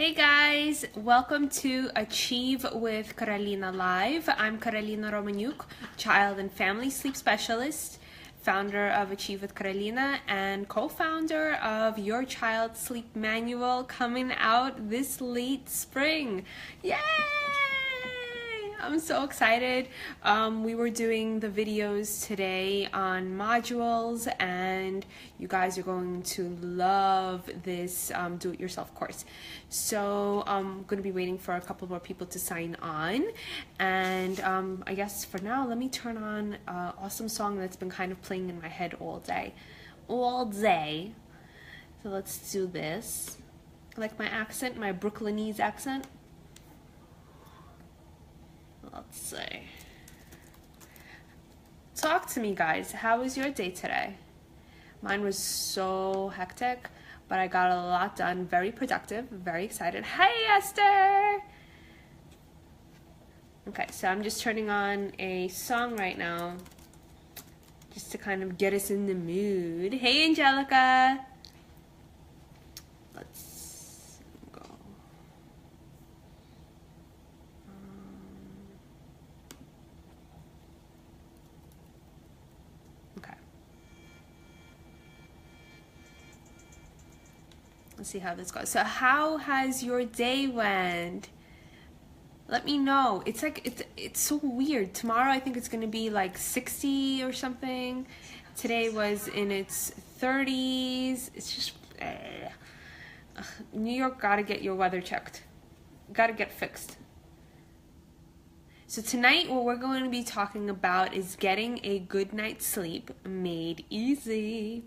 Hey guys, welcome to Achieve with Carolina Live. I'm Carolina Romaniuk, child and family sleep specialist, founder of Achieve with Carolina, and co-founder of Your Child Sleep Manual, coming out this late spring. Yay! I'm so excited. We were doing the videos today on modules, and you guys are going to love this do-it-yourself course. So I'm going to be waiting for a couple more people to sign on, and I guess for now, let me turn on an awesome song that's been kind of playing in my head all day. So let's do this. I like my accent, my Brooklynese accent. Let's see. Talk to me, guys. How was your day today? Mine was so hectic, but I got a lot done. Very productive, very excited. Hey, Esther! Okay, so I'm just turning on a song right now just to kind of get us in the mood. Hey, Angelica! Let's go. Okay. Let's see how this goes. So how has your day went? Let me know. It's like it's so weird. Tomorrow I think it's gonna be like 60 or something. Today was in its 30s. It's just New York, gotta get your weather checked. Gotta get fixed. So tonight what we're going to be talking about is getting a good night's sleep made easy.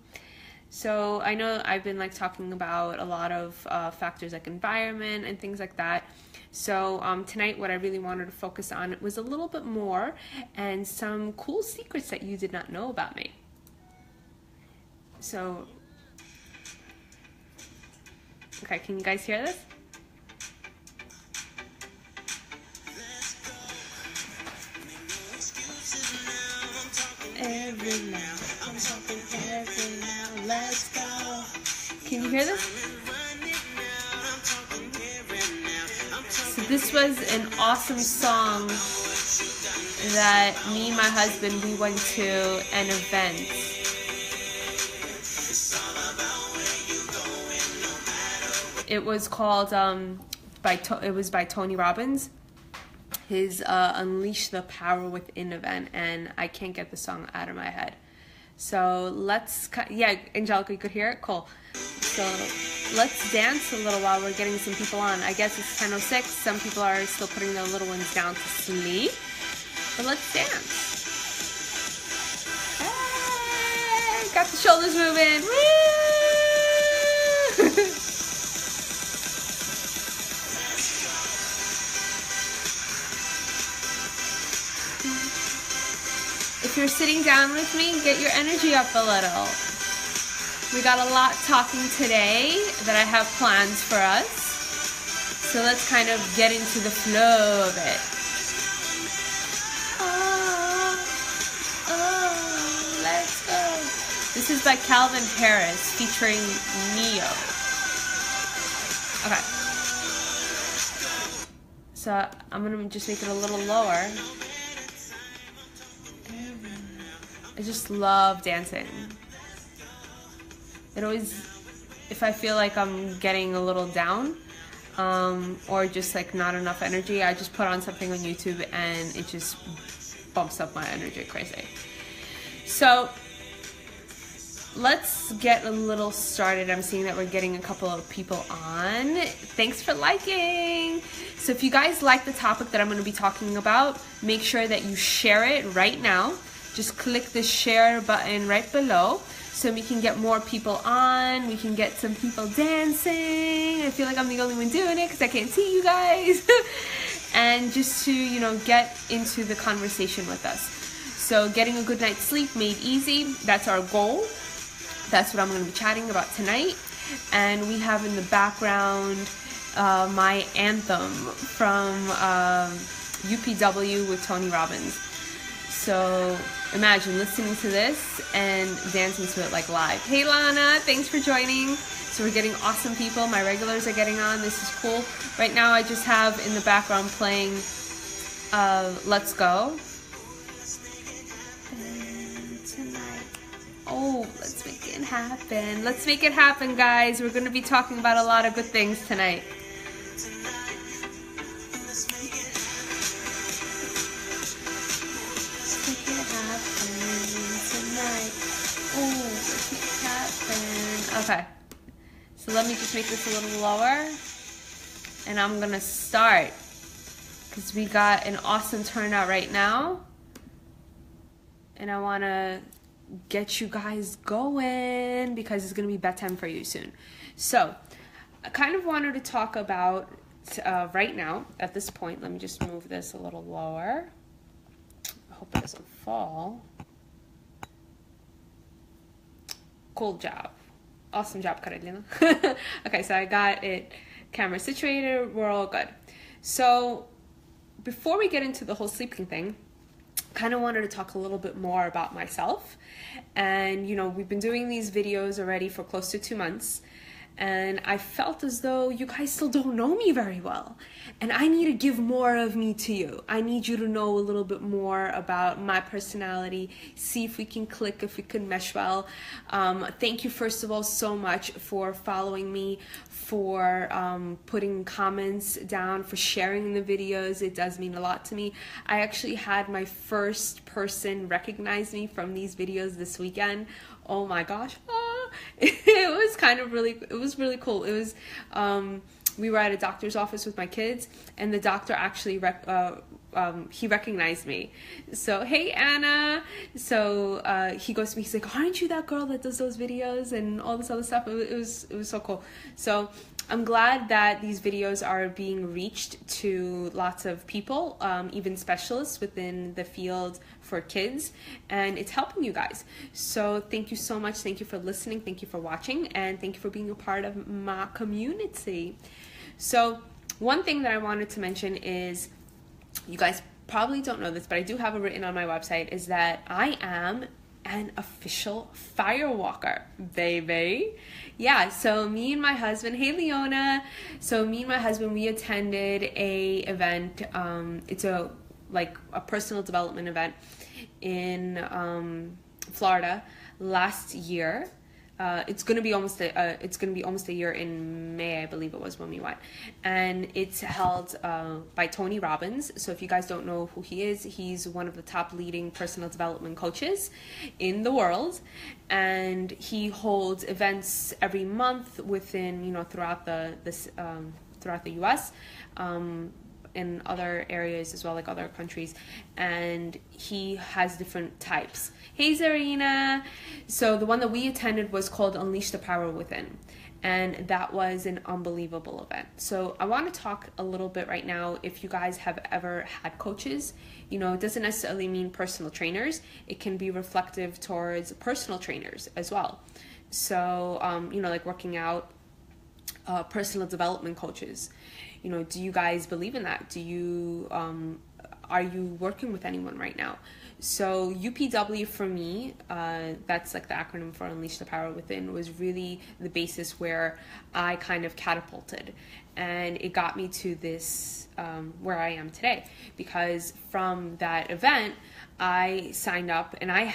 So I know I've been like talking about a lot of factors like environment and things like that. So tonight what I really wanted to focus on was a little bit more and some cool secrets that you did not know about me. So, okay, can you guys hear this? Every now, I'm talking every now, let's go. Can you hear this? So this was an awesome song that me and my husband, we went to an event. It was called, it was by Tony Robbins. His Unleash the Power Within event, and I can't get the song out of my head. So let's, yeah, Angelica, you could hear it? Cool. So let's dance a little while we're getting some people on. I guess it's 10:06. Some people are still putting their little ones down to sleep. But let's dance. Hey, got the shoulders moving. Woo! If you're sitting down with me, get your energy up a little. We got a lot talking today that I have plans for us. So let's kind of get into the flow of it. Oh, let's go. This is by Calvin Harris featuring Neo. Okay. So I'm going to just make it a little lower. I just love dancing. It always, if I feel like I'm getting a little down, or just like not enough energy, I just put on something on YouTube and it just bumps up my energy crazy. So let's get a little started. I'm seeing that we're getting a couple of people on. Thanks for liking. So if you guys like the topic that I'm going to be talking about, make sure that you share it right now. Just click the share button right below so we can get more people on. We can get some people dancing. I feel like I'm the only one doing it because I can't see you guys. And just to, you know, get into the conversation with us. So getting a good night's sleep made easy. That's our goal. That's what I'm going to be chatting about tonight. And we have in the background my anthem from UPW with Tony Robbins. So imagine listening to this and dancing to it like live. Hey Lana, thanks for joining. So we're getting awesome people. My regulars are getting on. This is cool. Right now I just have in the background playing Let's Go. Tonight. Oh, let's make it happen. Let's make it happen, guys. We're going to be talking about a lot of good things tonight. Okay, so let me just make this a little lower, and I'm gonna start because we got an awesome turnout right now, and I want to get you guys going because it's gonna be bedtime for you soon. So I kind of wanted to talk about right now at this point. Let me just move this a little lower. I hope it doesn't fall. Cool job. Awesome job, Carolina. Okay, so I got it camera situated. We're all good. So before we get into the whole sleeping thing, kind of wanted to talk a little bit more about myself. And, you know, we've been doing these videos already for close to 2 months. And I felt as though you guys still don't know me very well. And I need to give more of me to you. I need you to know a little bit more about my personality, see if we can click, if we can mesh well. Thank you, first of all, so much for following me, for putting comments down, for sharing the videos. It does mean a lot to me. I actually had my first person recognize me from these videos this weekend. Oh my gosh. It was kind of really, it was really cool. It was, we were at a doctor's office with my kids, and the doctor actually, he recognized me. So, hey, Anna. So, he goes to me, he's like, aren't you that girl that does those videos and all this other stuff? It was so cool. So, I'm glad that these videos are being reached to lots of people, even specialists within the field for kids, and it's helping you guys. So thank you so much. Thank you for listening. Thank you for watching, and thank you for being a part of my community. So one thing that I wanted to mention is, you guys probably don't know this, but I do have it written on my website, is that I am an official firewalker, baby. Yeah, so me and my husband, hey Leona, so me and my husband, we attended a event, it's a personal development event in Florida last year. It's gonna be almost a year in May, I believe it was, when we went, and it's held by Tony Robbins. So if you guys don't know who he is, he's one of the top leading personal development coaches in the world, and he holds events every month within, you know, throughout the U.S. In other areas as well, like other countries, and he has different types. Hey Zarina! So the one that we attended was called Unleash the Power Within, and that was an unbelievable event. So I want to talk a little bit right now, if you guys have ever had coaches. You know, it doesn't necessarily mean personal trainers. It can be reflective towards personal trainers as well. So, you know, like working out, personal development coaches. You know, do you guys believe in that? Do you, are you working with anyone right now? So UPW for me, that's like the acronym for Unleash the Power Within, was really the basis where I kind of catapulted. And it got me to this, where I am today. Because from that event, I signed up, and I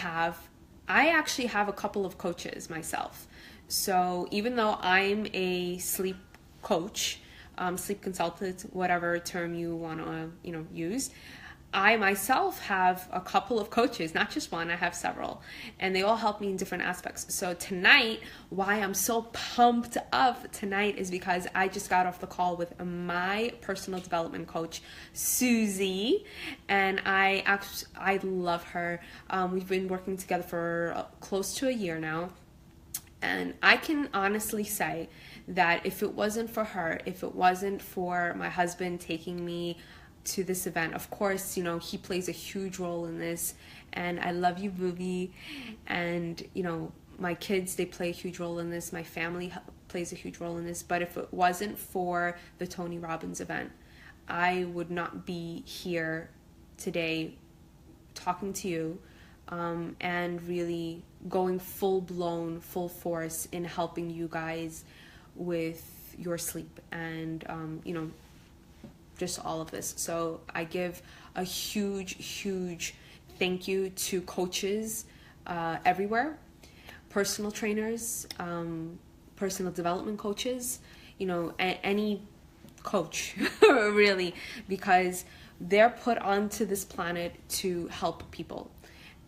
actually have a couple of coaches myself. So even though I'm a sleep coach, sleep consultant, whatever term you want to, you know, use, I myself have a couple of coaches, not just one, I have several, and they all help me in different aspects. So tonight, why I'm so pumped up tonight is because I just got off the call with my personal development coach, Susie, and I love her. We've been working together for close to a year now. And I can honestly say that if it wasn't for her, if it wasn't for my husband taking me to this event, of course, you know, he plays a huge role in this, and I love you, Booby, and, you know, my kids, they play a huge role in this, my family plays a huge role in this, but if it wasn't for the Tony Robbins event, I would not be here today talking to you, and really going full-blown, full force in helping you guys with your sleep and, just all of this. So I give a huge thank you to coaches everywhere, personal trainers, personal development coaches, any coach really, because they're put onto this planet to help people.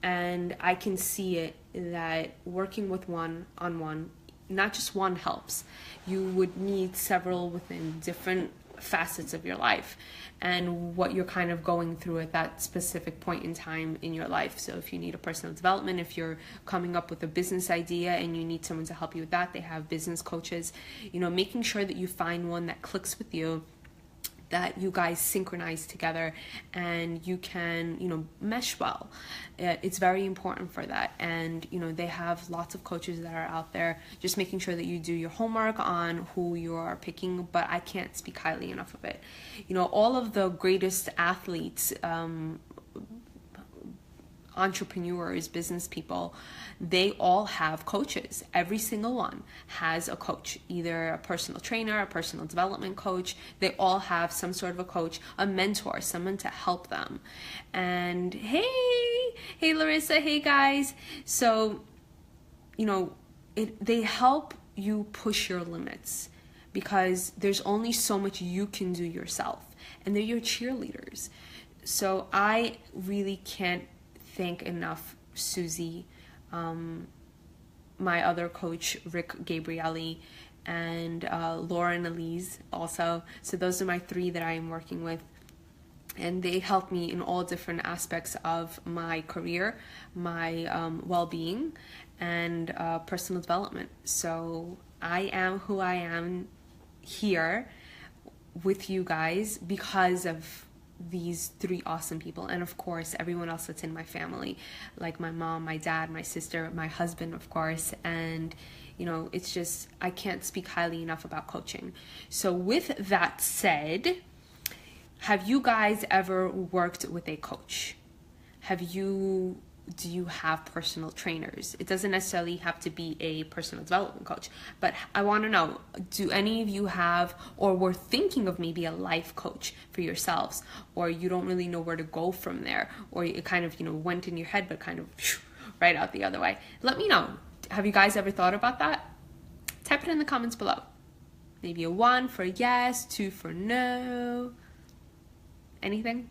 And I can see it that working with one-on-one, not just one helps. You would need several within different facets of your life and what you're kind of going through at that specific point in time in your life. So if you need a personal development, if you're coming up with a business idea and you need someone to help you with that, they have business coaches. Making sure that you find one that clicks with you, that you guys synchronize together and you can, mesh well. It's very important for that. And, they have lots of coaches that are out there, just making sure that you do your homework on who you are picking, but I can't speak highly enough of it. All of the greatest athletes, entrepreneurs, business people, they all have coaches. Every single one has a coach, either a personal trainer, a personal development coach. They all have some sort of a coach, a mentor, someone to help them. And hey Larissa, hey guys. So, they help you push your limits because there's only so much you can do yourself, and they're your cheerleaders. So I really can't thank enough Susie, my other coach Rick Gabrielli, and Lauren Elise also. So those are my three that I am working with, and they help me in all different aspects of my career, my well-being, and personal development. So I am who I am here with you guys because of these three awesome people, and of course everyone else that's in my family, like my mom, my dad, my sister, my husband, of course. And it's just, I can't speak highly enough about coaching. So with that said, have you guys ever worked with a coach? Do you have personal trainers? It doesn't necessarily have to be a personal development coach, but I want to know, do any of you have or were thinking of maybe a life coach for yourselves, or you don't really know where to go from there, or it kind of, went in your head but kind of right out the other way? Let me know. Have you guys ever thought about that? Type it in the comments below. Maybe a 1 for yes, 2 for no. Anything?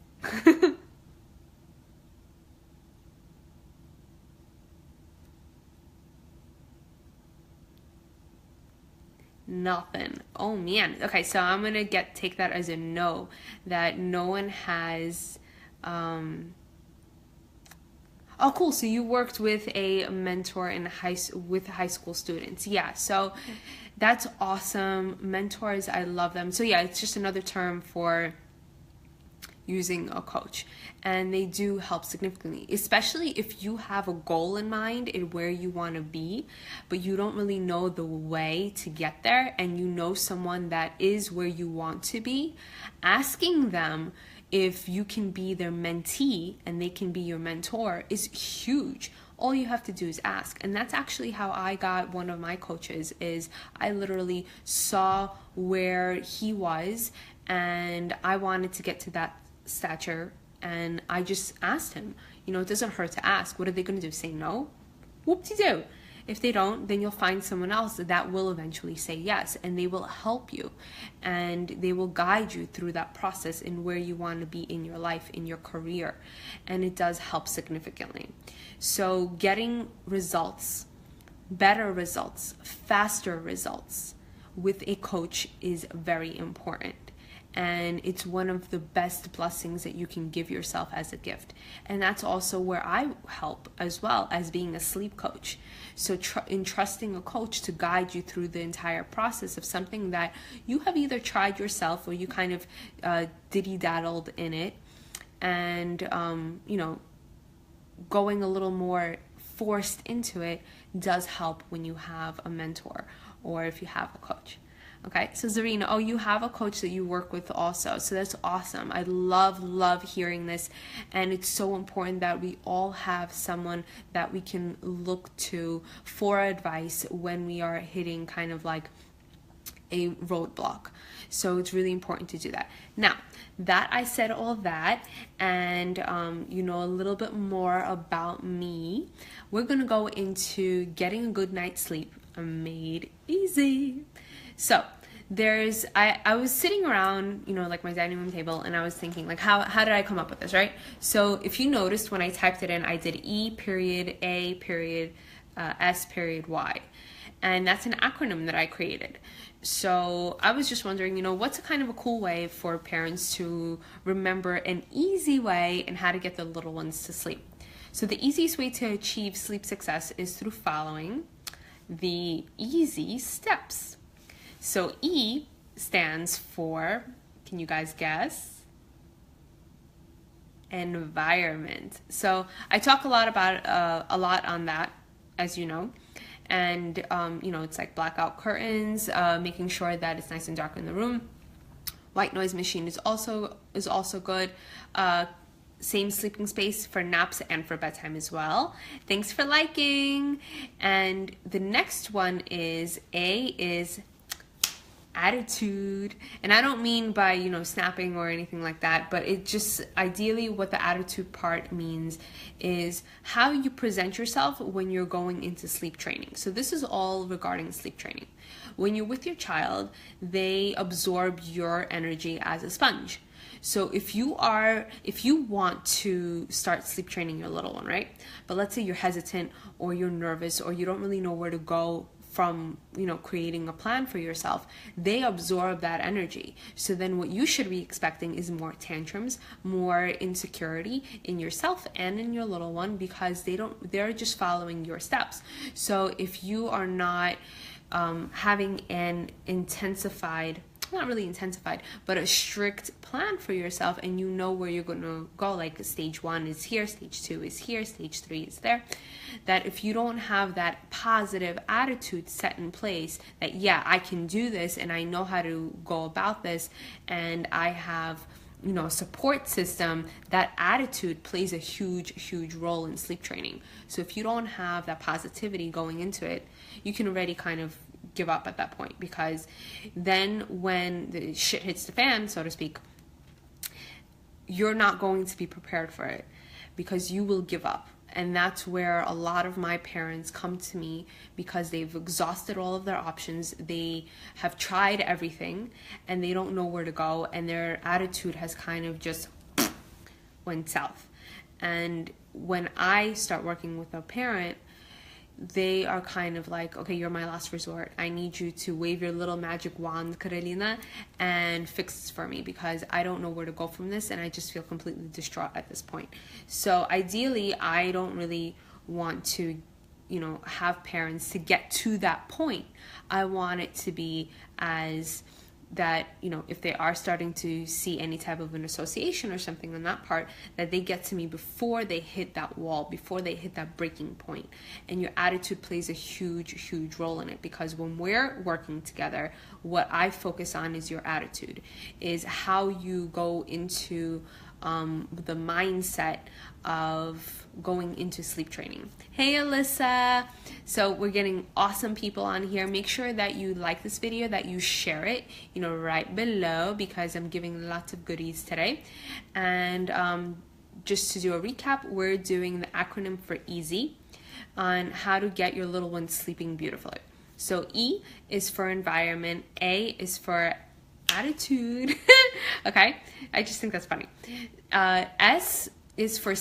Nothing. Oh man. Okay, so I'm gonna take that as a no, that no one has. Oh, cool. So you worked with a mentor in with high school students. Yeah. So that's awesome. Mentors, I love them. So yeah, it's just another term for using a coach, and they do help significantly, especially if you have a goal in mind and where you want to be, but you don't really know the way to get there, and someone that is where you want to be. Asking them if you can be their mentee and they can be your mentor is huge. All you have to do is ask. And that's actually how I got one of my coaches. Is I literally saw where he was and I wanted to get to that stature, and I just asked him. It doesn't hurt to ask. What are they going to do? Say no? Whoop-de-doo. If they don't, then you'll find someone else that will eventually say yes, and they will help you, and they will guide you through that process in where you want to be in your life, in your career, and it does help significantly. So getting results, better results, faster results with a coach is very important. And it's one of the best blessings that you can give yourself as a gift. And that's also where I help, as well as being a sleep coach. So entrusting a coach to guide you through the entire process of something that you have either tried yourself or you kind of diddy-daddled in it. And, going a little more forced into it does help when you have a mentor or if you have a coach. Okay, so Zarina, oh, you have a coach that you work with also. So that's awesome. I love hearing this. And it's so important that we all have someone that we can look to for advice when we are hitting kind of like, a roadblock. So it's really important to do that. Now that I said all that, and you know a little bit more about me, we're gonna go into getting a good night's sleep made easy. So I was sitting around, you know, like my dining room table, and I was thinking, like, how did I come up with this, right? So if you noticed when I typed it in, I did E.A.S.Y, and that's an acronym that I created. So I was just wondering, you know, what's a kind of a cool way for parents to remember an easy way and how to get their little ones to sleep. So the easiest way to achieve sleep success is through following the easy steps. So E stands for, can you guys guess? Environment. So I talk a lot on that, as you know, and you know, it's like blackout curtains, making sure that it's nice and dark in the room. White noise machine is also good. Same sleeping space for naps and for bedtime as well. Thanks for liking. And the next one is attitude, and I don't mean by, you know, snapping or anything like that, but it just ideally what the attitude part means is how you present yourself when you're going into sleep training. So this is all regarding sleep training. When you're with your child, they absorb your energy as a sponge. So if you want to start sleep training your little one, right? But let's say you're hesitant or you're nervous or you don't really know where to go from, you know, creating a plan for yourself, they absorb that energy. So then what you should be expecting is more tantrums, more insecurity in yourself and in your little one, because they're just following your steps. So if you are not having an not really intensified, but a strict plan for yourself, and you know where you're going to go, like stage 1 is here, stage 2 is here, stage 3 is there, that if you don't have that positive attitude set in place, that yeah, I can do this and I know how to go about this, and I have, you know, a support system, that attitude plays a huge role in sleep training. So if you don't have that positivity going into it, you can already kind of give up at that point, because then when the shit hits the fan, so to speak, you're not going to be prepared for it, because you will give up. And that's where a lot of my parents come to me, because they've exhausted all of their options, they have tried everything, and they don't know where to go, and their attitude has kind of just went south. And when I start working with a parent, they are kind of like, okay, you're my last resort. I need you to wave your little magic wand, Carolina, and fix this for me, because I don't know where to go from this, and I just feel completely distraught at this point. So ideally, I don't really want to, you know, have parents to get to that point. I want it to be as that, you know, if they are starting to see any type of an association or something on that part, that they get to me before they hit that wall, before they hit that breaking point. And your attitude plays a huge role in it, because when we're working together, what I focus on is your attitude, is how you go into the mindset of going into sleep training. Hey Alyssa! So we're getting awesome people on here. Make sure that you like this video, that you share it, you know, right below, because I'm giving lots of goodies today. And just to do a recap, we're doing the acronym for EASY on how to get your little one sleeping beautifully. So E is for environment, A is for attitude. Okay, I just think that's funny. S is for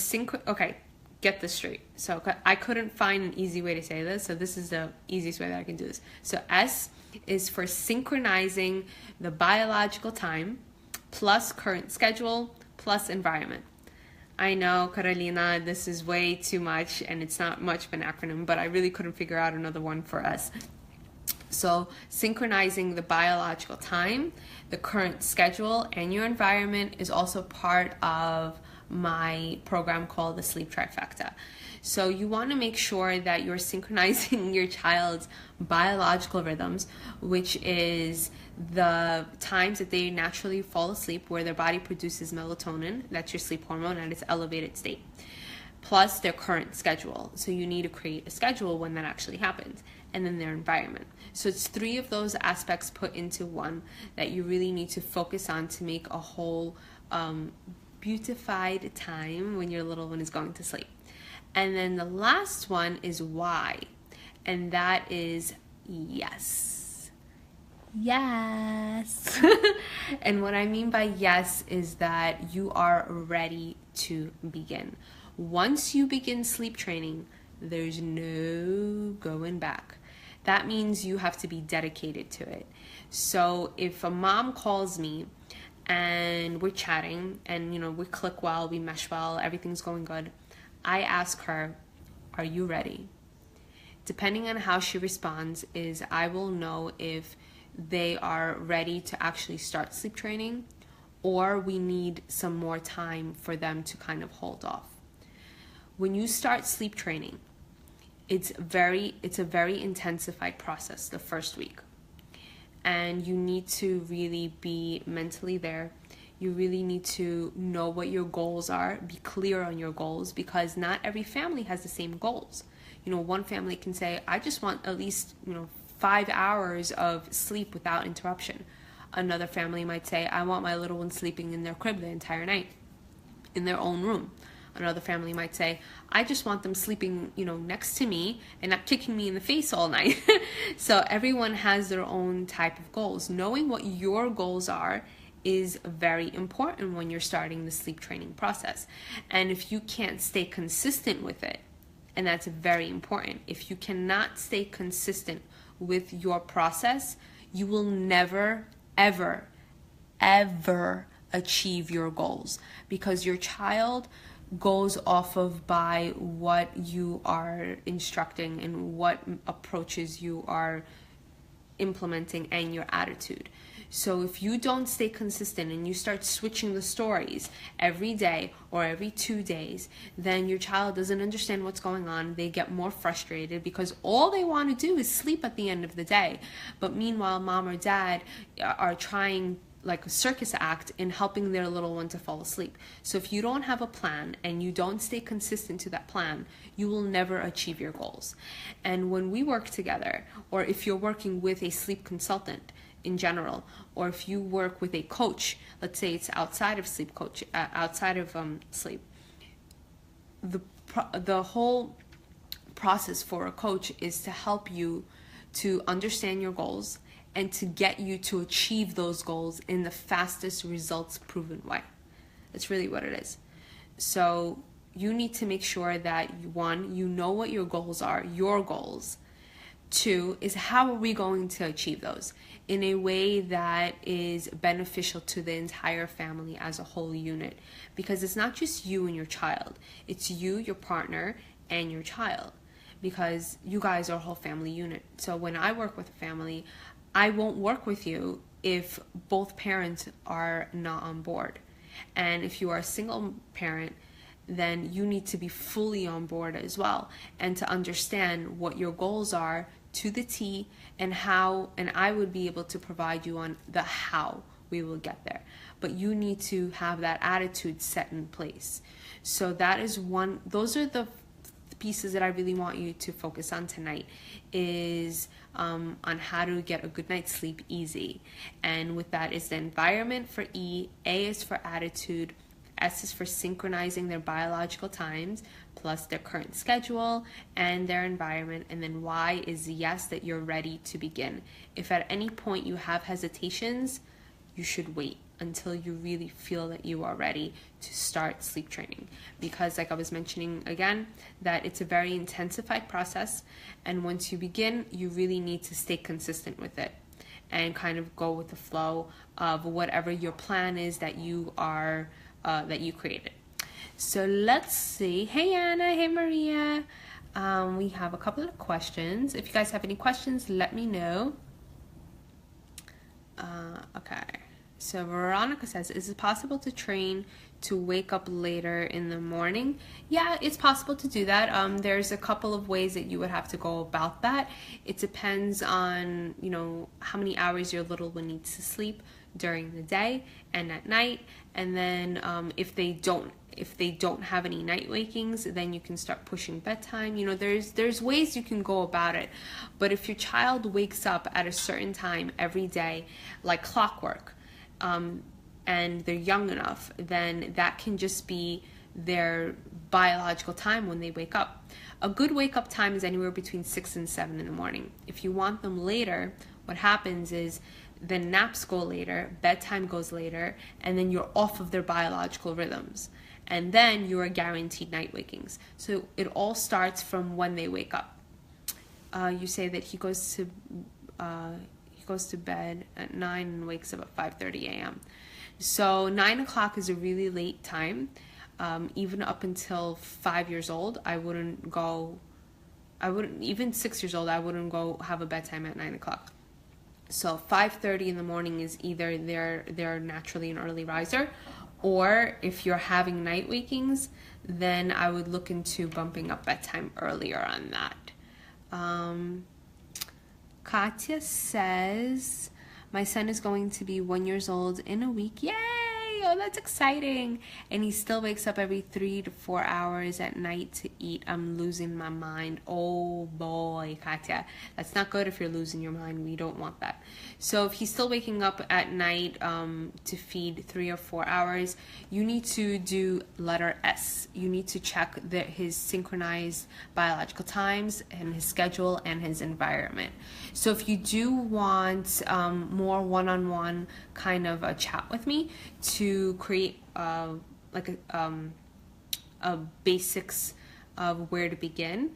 okay, get this straight. So I couldn't find an easy way to say this, so this is the easiest way that I can do this. So S is for synchronizing the biological time plus current schedule plus environment. I know, Carolina, this is way too much and it's not much of an acronym, but I really couldn't figure out another one for S. So synchronizing the biological time, the current schedule, and your environment is also part of my program called the Sleep Trifecta. So you want to make sure that you're synchronizing your child's biological rhythms, which is the times that they naturally fall asleep, where their body produces melatonin, that's your sleep hormone, at its elevated state, plus their current schedule. So you need to create a schedule when that actually happens. and then their environment. So it's 3 of those aspects put into one that you really need to focus on to make a whole beautified time when your little one is going to sleep. And then the last one is why, and that is yes. Yes. And what I mean by yes is that you are ready to begin. Once you begin sleep training, there's no going back. That means you have to be dedicated to it. So if a mom calls me and we're chatting and we click well, we mesh well, everything's going good, I ask her, are you ready? Depending on how she responds is I will know if they are ready to actually start sleep training or we need some more time for them to kind of hold off. When you start sleep training, it's a very intensified process the first week. And you need to really be mentally there. You really need to know what your goals are, be clear on your goals, because not every family has the same goals. One family can say, I just want at least 5 hours of sleep without interruption. Another family might say, I want my little one sleeping in their crib the entire night, in their own room. Another family might say, I just want them sleeping, next to me and not kicking me in the face all night. So everyone has their own type of goals. Knowing what your goals are is very important when you're starting the sleep training process. And if you can't stay consistent with it, and that's very important, if you cannot stay consistent with your process, you will never, ever, ever achieve your goals, because your child goes off of by what you are instructing and what approaches you are implementing and your attitude. So if you don't stay consistent and you start switching the stories every day or every 2 days, then your child doesn't understand what's going on. They get more frustrated because all they want to do is sleep at the end of the day. But meanwhile, mom or dad are trying like a circus act in helping their little one to fall asleep. So if you don't have a plan and you don't stay consistent to that plan, you will never achieve your goals. And when we work together, or if you're working with a sleep consultant in general, or if you work with a coach, let's say it's outside of sleep coach, outside of sleep, the whole process for a coach is to help you to understand your goals and to get you to achieve those goals in the fastest results proven way. That's really what it is. So you need to make sure that 1, you know what your goals are, your goals. 2 is how are we going to achieve those in a way that is beneficial to the entire family as a whole unit, because it's not just you and your child, it's you, your partner, and your child, because you guys are a whole family unit. So when I work with a family, I won't work with you if both parents are not on board. And if you are a single parent, then you need to be fully on board as well, and to understand what your goals are to the T and how, and I would be able to provide you on the how we will get there. But you need to have that attitude set in place. So that is one, those are the pieces that I really want you to focus on tonight, is on how to get a good night's sleep easy. And with that is the environment for E, A is for attitude, S is for synchronizing their biological times plus their current schedule and their environment, and then Y is yes, that you're ready to begin. If at any point you have hesitations, you should wait until you really feel that you are ready to start sleep training, because like I was mentioning again, that it's a very intensified process, and once you begin, you really need to stay consistent with it and kind of go with the flow of whatever your plan is that you are that you created. So let's see. Hey Anna, hey Maria. We have a couple of questions. If you guys have any questions, let me know. Okay. So Veronica says, is it possible to train to wake up later in the morning? Yeah, it's possible to do that. There's a couple of ways that you would have to go about that. It depends on, how many hours your little one needs to sleep during the day and at night. And then if they don't have any night wakings, then you can start pushing bedtime. There's ways you can go about it. But if your child wakes up at a certain time every day, like clockwork, and they're young enough, then that can just be their biological time when they wake up. A good wake up time is anywhere between 6 and 7 in the morning. If you want them later, what happens is the naps go later, bedtime goes later, and then you're off of their biological rhythms. And then you are guaranteed night wakings. So it all starts from when they wake up. You say that he goes to bed at 9 and wakes up at 5:30 a.m. So 9 o'clock is a really late time. Even up until 5 years old, even 6 years old, I wouldn't go have a bedtime at 9 o'clock. So 5:30 in the morning is either they're naturally an early riser, or if you're having night wakings, then I would look into bumping up bedtime earlier on that. Katya says, my son is going to be 1 year old in a week. Yay! Oh, that's exciting. And he still wakes up every 3 to 4 hours at night to eat. I'm losing my mind. Oh boy, Katya. That's not good if you're losing your mind. We don't want that. So if he's still waking up at night to feed 3 or 4 hours, you need to do letter S. You need to check his synchronized biological times and his schedule and his environment. So if you do want more one-on-one kind of a chat with me to create a basics of where to begin,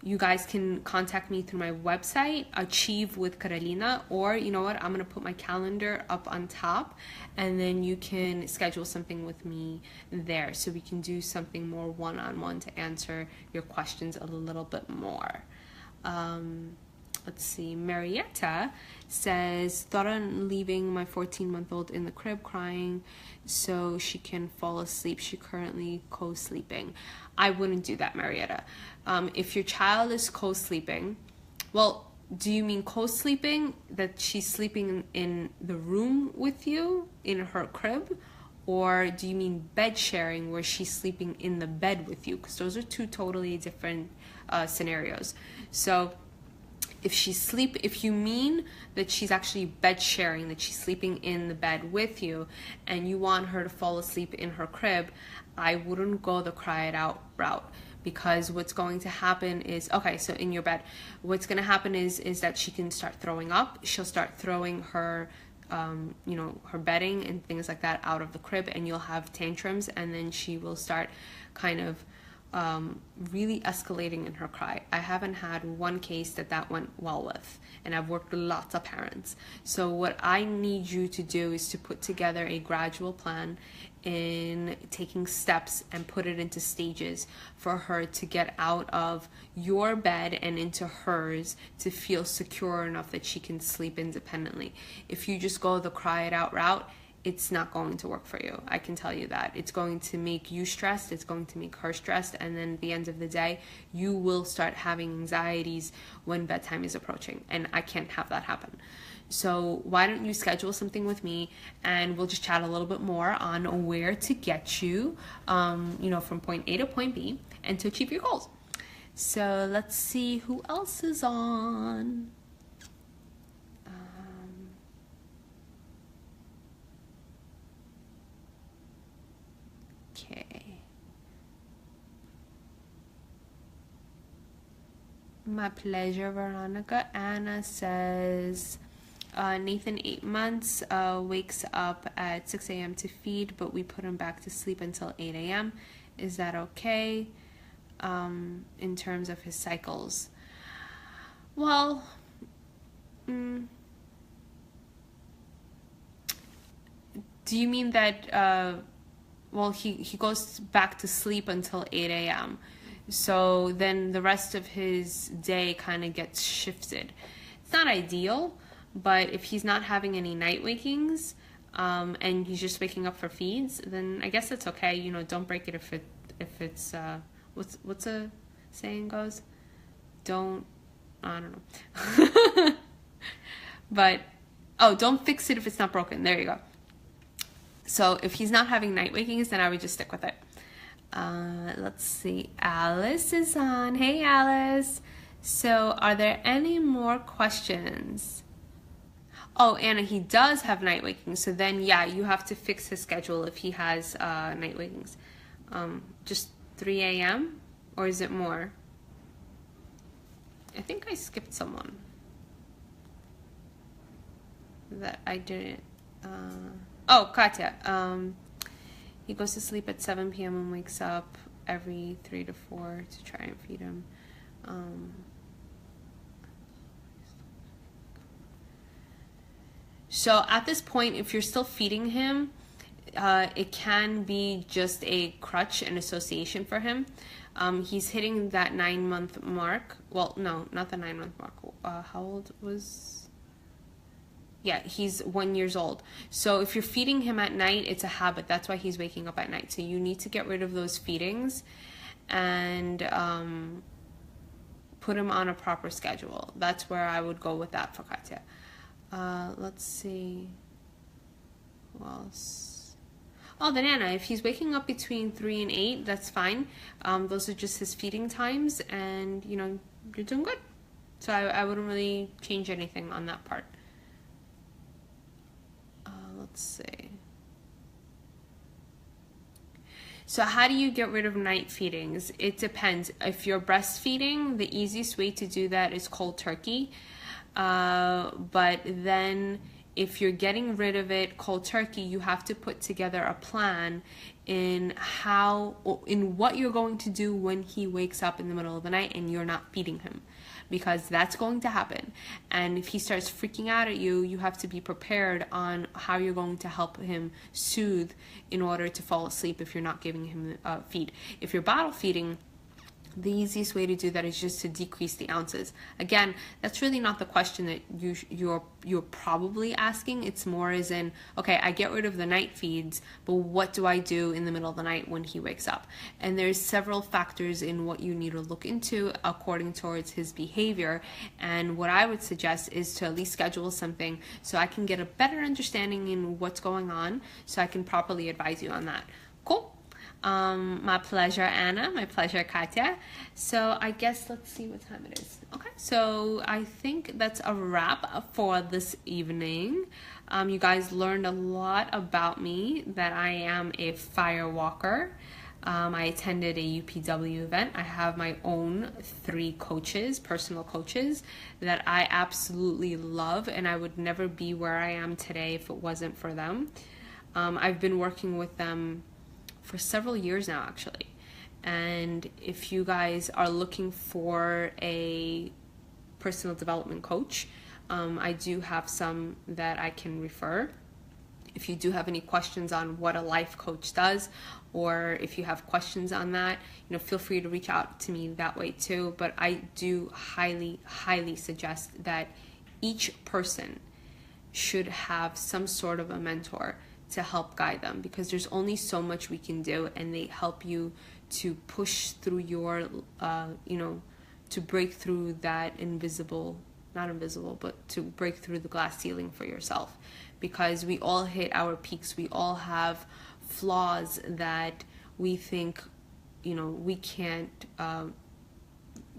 you guys can contact me through my website, Achieve with Carolina, or you know what, I'm going to put my calendar up on top, and then you can schedule something with me there so we can do something more one-on-one to answer your questions a little bit more. Let's see, Marietta says, thought on leaving my 14-month-old in the crib crying so she can fall asleep. She currently co-sleeping. I wouldn't do that, Marietta. If your child is co-sleeping, well, do you mean co-sleeping, that she's sleeping in the room with you, in her crib? Or do you mean bed sharing, where she's sleeping in the bed with you? Because those are two totally different scenarios. So if you mean that she's actually bed sharing, that she's sleeping in the bed with you, and you want her to fall asleep in her crib, I wouldn't go the cry it out route, because what's going to happen is, okay, so in your bed, what's going to happen is that she can start throwing up. She'll start throwing her her bedding and things like that out of the crib, and you'll have tantrums, and then she will start kind of really escalating in her cry. I haven't had one case that went well with, and I've worked with lots of parents. So what I need you to do is to put together a gradual plan in taking steps and put it into stages for her to get out of your bed and into hers to feel secure enough that she can sleep independently. If you just go the cry it out route, it's not going to work for you. I can tell you that. It's going to make you stressed, it's going to make her stressed, and then at the end of the day, you will start having anxieties when bedtime is approaching, and I can't have that happen. So why don't you schedule something with me, and we'll just chat a little bit more on where to get you, from point A to point B, and to achieve your goals. So let's see who else is on. Okay. My pleasure, Veronica. Anna says, Nathan, 8 months, wakes up at 6 a.m. to feed, but we put him back to sleep until 8 a.m. Is that okay in terms of his cycles? Well, do you mean that he goes back to sleep until 8 a.m. So then the rest of his day kind of gets shifted. It's not ideal, but if he's not having any night wakings, and he's just waking up for feeds, then I guess it's okay. You know, don't break it if it's what's a saying goes? Don't, I don't know. But don't fix it if it's not broken. There you go. So if he's not having night wakings, then I would just stick with it. Let's see. Alice is on. Hey, Alice. So are there any more questions? Oh, Anna, he does have night wakings. So then, yeah, you have to fix his schedule if he has night wakings. Just 3 a.m. or is it more? I think I skipped someone that I didn't. Katya. He goes to sleep at 7 p.m. and wakes up every 3 to 4 to try and feed him. So at this point, if you're still feeding him, it can be just a crutch and association for him. He's hitting that 9-month mark. Well, no, not the 9-month mark. How old was... Yeah, he's 1 year old. So if you're feeding him at night, it's a habit. That's why he's waking up at night. So you need to get rid of those feedings and put him on a proper schedule. That's where I would go with that for Katya. Let's see. Who else? Oh, then Anna, if he's waking up between 3 and 8, that's fine. Those are just his feeding times, and you know, you're doing good. So I wouldn't really change anything on that part. Let's see. So how do you get rid of night feedings? It depends. If you're breastfeeding, the easiest way to do that is cold turkey. But then if you're getting rid of it cold turkey, you have to put together a plan in what you're going to do when he wakes up in the middle of the night and you're not feeding him, because that's going to happen. And if he starts freaking out at you, you have to be prepared on how you're going to help him soothe in order to fall asleep if you're not giving him feed. If you're bottle feeding, the easiest way to do that is just to decrease the ounces. Again, that's really not the question that you're probably asking. It's more as in, okay, I get rid of the night feeds, but what do I do in the middle of the night when he wakes up? And there's several factors in what you need to look into according towards his behavior. And what I would suggest is to at least schedule something so I can get a better understanding in what's going on, so I can properly advise you on that. Cool. My pleasure, Anna. My pleasure, Katya. So I guess let's see what time it is. Okay, so I think that's a wrap for this evening. You guys learned a lot about me, that I am a fire walker. I attended a UPW event. I have my own 3 coaches, personal coaches, that I absolutely love, and I would never be where I am today if it wasn't for them. I've been working with them for several years now, actually. And if you guys are looking for a personal development coach, I do have some that I can refer. If you do have any questions on what a life coach does, or if you have questions on that, you know, feel free to reach out to me that way too. But I do highly, highly suggest that each person should have some sort of a mentor to help guide them, because there's only so much we can do, and they help you to push through your, to break through that but to break through the glass ceiling for yourself, because we all hit our peaks. We all have flaws that we think, we can't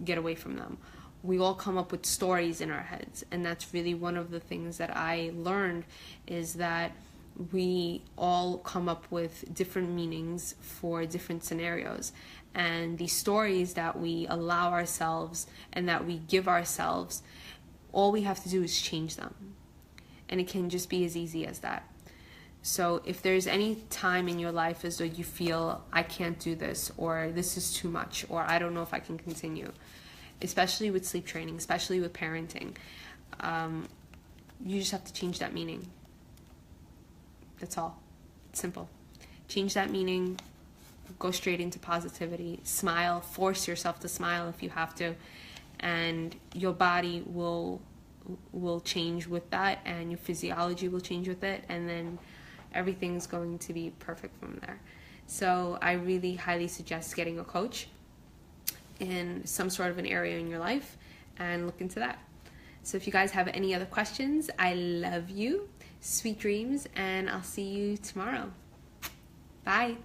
get away from them. We all come up with stories in our heads, and that's really one of the things that I learned, is that we all come up with different meanings for different scenarios, and these stories that we allow ourselves and that we give ourselves, all we have to do is change them, and it can just be as easy as that. So if there's any time in your life as though you feel, I can't do this, or this is too much, or I don't know if I can continue, especially with sleep training, especially with parenting, you just have to change that meaning. That's all. It's simple. Change that meaning, go straight into positivity, smile, force yourself to smile if you have to, and your body will change with that, and your physiology will change with it, and then everything's going to be perfect from there. So I really highly suggest getting a coach in some sort of an area in your life and look into that. So if you guys have any other questions, I love you. Sweet dreams, and I'll see you tomorrow. Bye.